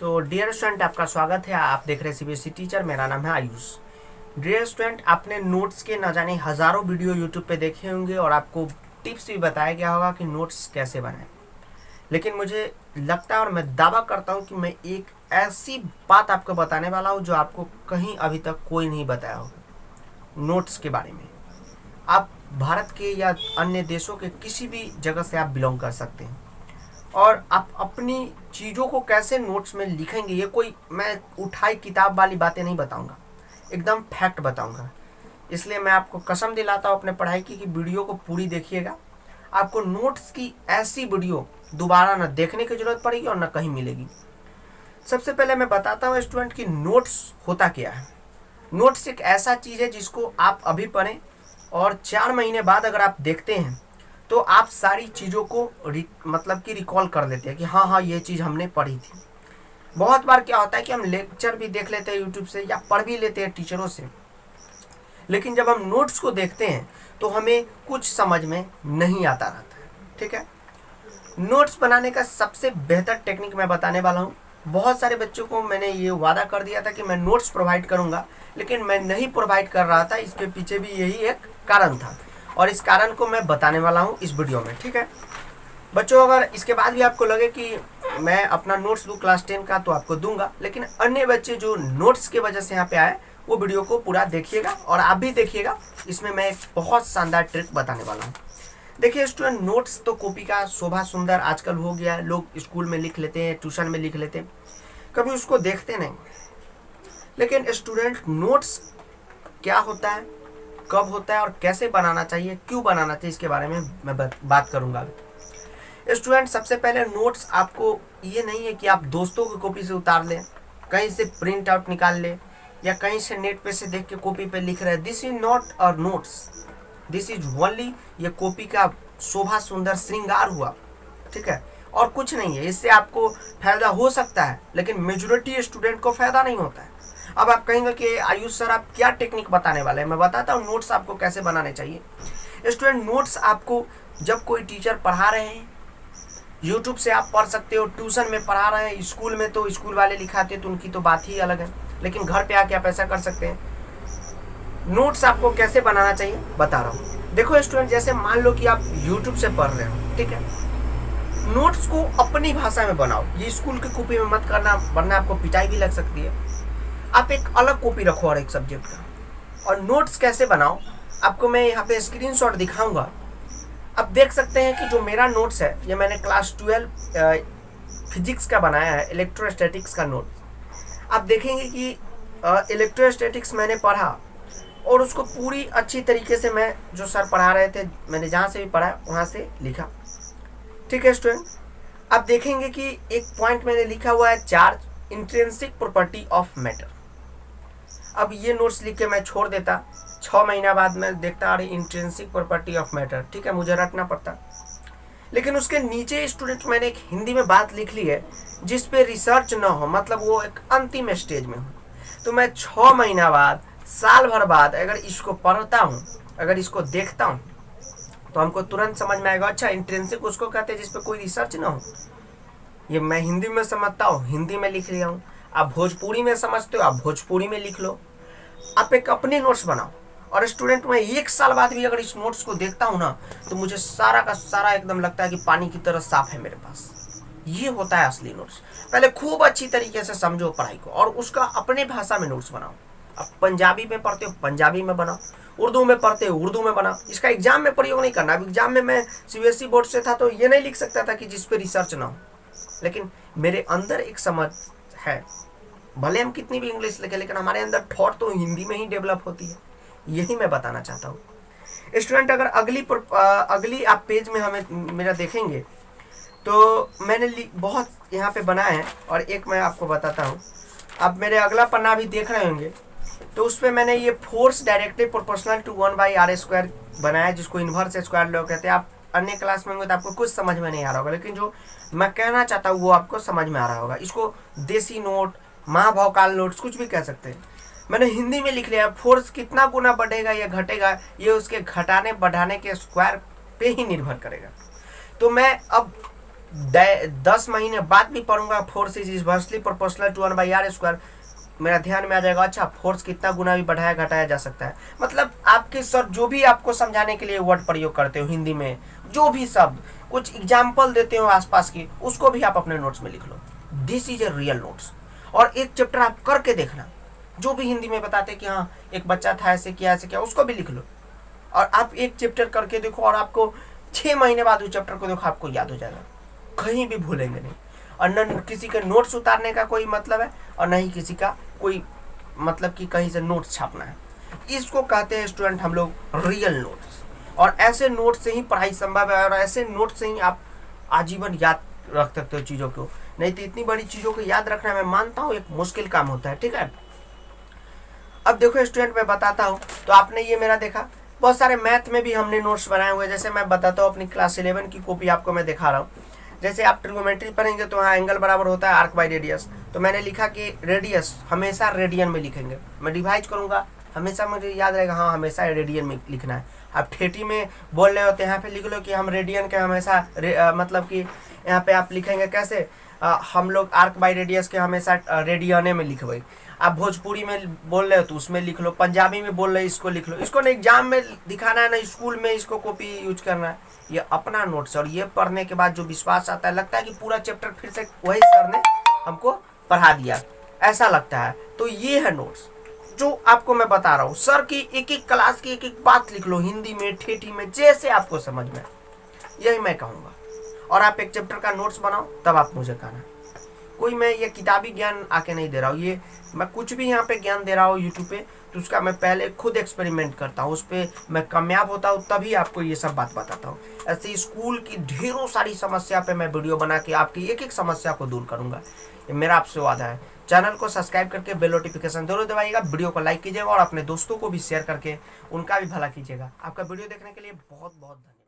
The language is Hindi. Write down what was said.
तो डियर स्टूडेंट, आपका स्वागत है। आप देख रहे हैं सीबीएसई टीचर। मेरा नाम है आयुष। डियर स्टूडेंट, आपने नोट्स के न जाने हज़ारों वीडियो यूट्यूब पे देखे होंगे और आपको टिप्स भी बताया गया होगा कि नोट्स कैसे बनाएं। लेकिन मुझे लगता है और मैं दावा करता हूँ कि मैं एक ऐसी बात आपको बताने वाला हूँ जो आपको कहीं अभी तक कोई नहीं बताया होगा नोट्स के बारे में। आप भारत के या अन्य देशों के किसी भी जगह से आप बिलोंग कर सकते हैं और आप अपनी चीज़ों को कैसे नोट्स में लिखेंगे, ये कोई मैं उठाई किताब वाली बातें नहीं बताऊंगा, एकदम फैक्ट बताऊंगा। इसलिए मैं आपको कसम दिलाता हूँ अपने पढ़ाई की कि वीडियो को पूरी देखिएगा। आपको नोट्स की ऐसी वीडियो दोबारा न देखने की जरूरत पड़ेगी और न कहीं मिलेगी। सबसे पहले मैं बताता हूँ स्टूडेंट कि नोट्स होता क्या है। नोट्स एक ऐसा चीज़ है जिसको आप अभी पढ़ें और 4 महीने बाद अगर आप देखते हैं तो आप सारी चीज़ों को मतलब कि रिकॉल कर लेते हैं कि हाँ ये चीज़ हमने पढ़ी थी। बहुत बार क्या होता है कि हम लेक्चर भी देख लेते हैं यूट्यूब से या पढ़ भी लेते हैं टीचरों से, लेकिन जब हम नोट्स को देखते हैं तो हमें कुछ समझ में नहीं आता रहता है। ठीक है, नोट्स बनाने का सबसे बेहतर टेक्निक मैं बताने वाला हूँ। बहुत सारे बच्चों को मैंने ये वादा कर दिया था कि मैं नोट्स प्रोवाइड करूँगा, लेकिन मैं नहीं प्रोवाइड कर रहा था। इसके पीछे भी यही एक कारण था और इस कारण को मैं बताने वाला हूँ इस वीडियो में। ठीक है बच्चों, अगर इसके बाद भी आपको लगे कि मैं अपना नोट्स दूँ क्लास 10 का तो आपको दूंगा, लेकिन अन्य बच्चे जो नोट्स के वजह से यहाँ पे आए वो वीडियो को पूरा देखिएगा और आप भी देखिएगा। इसमें मैं एक बहुत शानदार ट्रिक बताने वाला हूँ। देखिए स्टूडेंट, नोट्स तो कॉपी का शोभा सुंदर आजकल हो गया है। लोग स्कूल में लिख लेते हैं, ट्यूशन में लिख लेते हैं, कभी उसको देखते नहीं। लेकिन स्टूडेंट, नोट्स क्या होता है, कब होता है और कैसे बनाना चाहिए, क्यों बनाना चाहिए, इसके बारे में मैं बात करूंगा। स्टूडेंट, सबसे पहले नोट्स आपको ये नहीं है कि आप दोस्तों की कॉपी से उतार लें, कहीं से प्रिंट आउट निकाल लें या कहीं से नेट पे से देख के कॉपी पे लिख रहे हैं। This is not a notes, this is only ये कॉपी का शोभा सुंदर श्रृंगार हुआ। ठीक है, और कुछ नहीं है। इससे आपको फायदा हो सकता है लेकिन मेजोरिटी स्टूडेंट को फायदा नहीं होता है। अब आप कहेंगे कि आयुष सर आप क्या टेक्निक बताने वाले हैं। मैं बताता हूँ नोट्स आपको कैसे बनाने चाहिए। स्टूडेंट, नोट्स आपको जब कोई टीचर पढ़ा रहे हैं, यूट्यूब से आप पढ़ सकते हो, ट्यूशन में पढ़ा रहे हैं, स्कूल में तो स्कूल वाले लिखाते हैं तो उनकी तो बात ही अलग है, लेकिन घर पे आके आप ऐसा कर सकते हैं। नोट्स आपको कैसे बनाना चाहिए बता रहा हूँ। देखो स्टूडेंट, जैसे मान लो कि आप यूट्यूब से पढ़ रहे हो, ठीक है, नोट्स को अपनी भाषा में बनाओ। ये स्कूल की कॉपी में मत करना, वरना आपको पिटाई भी लग सकती है। आप एक अलग कॉपी रखो हर एक सब्जेक्ट का। और नोट्स कैसे बनाओ आपको मैं यहाँ पे स्क्रीनशॉट दिखाऊंगा। आप देख सकते हैं कि जो मेरा नोट्स है ये मैंने क्लास 12 फिजिक्स का बनाया है, इलेक्ट्रोस्टैटिक्स का नोट्स। आप देखेंगे कि इलेक्ट्रोस्टैटिक्स मैंने पढ़ा और उसको पूरी अच्छी तरीके से मैं जो सर पढ़ा रहे थे मैंने जहाँ से भी पढ़ा वहाँ से लिखा। ठीक है स्टूडेंट, आप देखेंगे कि एक पॉइंट मैंने लिखा हुआ है charge intrinsic property of matter. अब ये नोट्स लिख के मैं छोड़ देता, 6 महीना बाद मैं देखता अरे इंट्रिंसिक प्रॉपर्टी ऑफ मैटर, ठीक है, मुझे रटना पड़ता। लेकिन उसके नीचे स्टूडेंट मैंने एक हिंदी में बात लिख ली है जिस पे रिसर्च ना हो, मतलब वो एक अंतिम स्टेज में हो। तो मैं 6 महीना बाद, साल भर बाद अगर इसको पढ़ता हूँ, अगर इसको देखता हूँ तो हमको तुरंत समझ में आएगा अच्छा इंट्रिंसिक उसको कहते हैं जिस पे कोई रिसर्च ना हो। ये मैं हिंदी में समझता हूँ, हिंदी में लिख लिया हूँ। आप भोजपुरी में समझते हो, आप भोजपुरी में लिख लो। आप एक अपने नोट्स बनाओ। और स्टूडेंट, मैं 1 साल बाद भी अगर इस नोट्स को देखता हूँ ना तो मुझे सारा का सारा एकदम लगता है कि पानी की तरह साफ है मेरे पास। ये होता है असली नोट्स। पहले खूब अच्छी तरीके से समझो पढ़ाई को और उसका अपने भाषा में नोट्स बनाओ। अब पंजाबी में पढ़ते हो पंजाबी में बनाओ, उर्दू में पढ़ते हो उर्दू में बनाओ। इसका एग्जाम में प्रयोग नहीं करना। अब एग्जाम में मैं सीबीएसई बोर्ड से था तो ये नहीं लिख सकता था कि जिस पे रिसर्च ना हो, लेकिन मेरे अंदर एक समझ है। भले हम कितनी भी इंग्लिश लिखे लेकिन हमारे अंदर थॉट तो हिंदी में ही डेवलप होती है। यही मैं बताना चाहता हूँ स्टूडेंट। अगर अगली आप पेज में हमें मेरा देखेंगे तो मैंने बहुत यहाँ पे बनाए हैं और एक मैं आपको बताता हूँ। आप मेरे अगला पन्ना भी देख रहे होंगे तो उस पर मैंने ये force directly proportional to 1/r² बनाया, जिसको इन्वर्स स्क्वायर लॉ कहते हैं। आप अन्य क्लास में होंगे तो आपको कुछ समझ में नहीं आ रहा होगा, लेकिन जो मैं कहना चाहता हूँ वो आपको समझ में आ रहा होगा। इसको देसी नोट, महाभौकाल नोट्स कुछ भी कह सकते हैं। मैंने हिंदी में लिख लिया। फोर्स कितना गुना बढ़ेगा या घटेगा ये उसके घटाने बढ़ाने के स्क्वायर पे ही निर्भर करेगा। तो मैं अब 10 महीने बाद भी पढ़ूंगा force is inversely proportional to 1/r², मेरा ध्यान में आ जाएगा अच्छा फोर्स कितना गुना भी बढ़ाया घटाया जा सकता है। मतलब आपके सर जो भी आपको समझाने के लिए वर्ड प्रयोग करते हो हिंदी में, जो भी शब्द कुछ एग्जाम्पल देते हो आसपास की, उसको भी आप अपने नोट्स में लिख लो। This is a real notes. और एक चैप्टर आप करके देखना, जो भी हिंदी में बताते कि हाँ एक बच्चा था ऐसे किया उसको भी लिख लो। और आप एक चैप्टर करके देखो और आपको 6 महीने बाद उस चैप्टर को देखो आपको याद हो जाएगा, कहीं भी भूलेंगे नहीं। और न किसी के नोट्स उतारने का कोई मतलब है और न ही किसी का कोई मतलब कि कहीं से नोट्स छापना है। इसको कहते हैं स्टूडेंट हम लोग रियल नोट्स। और ऐसे नोट से ही पढ़ाई संभव है और ऐसे नोट से ही आप आजीवन याद रख सकते हो चीज़ों को। नहीं तो इतनी बड़ी चीज़ों को याद रखना मैं मानता हूँ एक मुश्किल काम होता है। ठीक है, अब देखो स्टूडेंट मैं बताता हूँ। तो आपने ये मेरा देखा, बहुत सारे मैथ में भी हमने नोट्स बनाए हुए। जैसे मैं बताता हूँ अपनी क्लास 11 की कॉपी आपको मैं दिखा रहा हूँ। जैसे आप ट्रिगोनोमेट्री पढ़ेंगे तो हाँ एंगल बराबर होता है आर्क बाई रेडियस। तो मैंने लिखा कि रेडियस हमेशा रेडियन में लिखेंगे। मैं डिवाइड करूँगा, हमेशा मुझे याद रहेगा हाँ हमेशा रेडियन में लिखना है। आप ठेठी में बोल रहे होते हैं, यहाँ पे लिख लो कि हम रेडियन के हमेशा मतलब कि यहाँ पे आप लिखेंगे कैसे, हम लोग आर्क बाई रेडियस के हमेशा रेडियने में लिखवाई। आप भोजपुरी में बोल रहे हो तो उसमें लिख लो, पंजाबी में बोल रहे इसको लिख लो। इसको ना एग्जाम में दिखाना है ना स्कूल में इसको कॉपी यूज करना है। ये अपना नोट्स। और ये पढ़ने के बाद जो विश्वास आता है, लगता है कि पूरा चैप्टर फिर से वही सर ने हमको पढ़ा दिया, ऐसा लगता है। तो ये है नोट्स जो आपको मैं बता रहा हूँ। सर की एक एक क्लास की एक एक बात लिख लो, हिंदी में ठेठी में जैसे आपको समझ में, यही मैं कहूँगा। और आप एक चैप्टर का नोट्स बनाओ तब आप मुझे कहना। कोई मैं ये किताबी ज्ञान आके नहीं दे रहा हूँ, ये मैं कुछ भी यहाँ पे ज्ञान दे रहा हूँ यूट्यूब पे तो उसका मैं पहले खुद एक्सपेरिमेंट करता हूँ, उस पर मैं कामयाब होता हूँ तभी आपको ये सब बात बताता हूँ। ऐसे स्कूल की ढेरों सारी समस्या पे मैं वीडियो बना के आपकी एक एक समस्या को दूर करूँगा, ये मेरा आपसे वादा है। चैनल को सब्सक्राइब करके बेल नोटिफिकेशन जरूर दबाइएगा, वीडियो को लाइक कीजिएगा और अपने दोस्तों को भी शेयर करके उनका भी भला कीजिएगा। आपका वीडियो देखने के लिए बहुत बहुत धन्यवाद।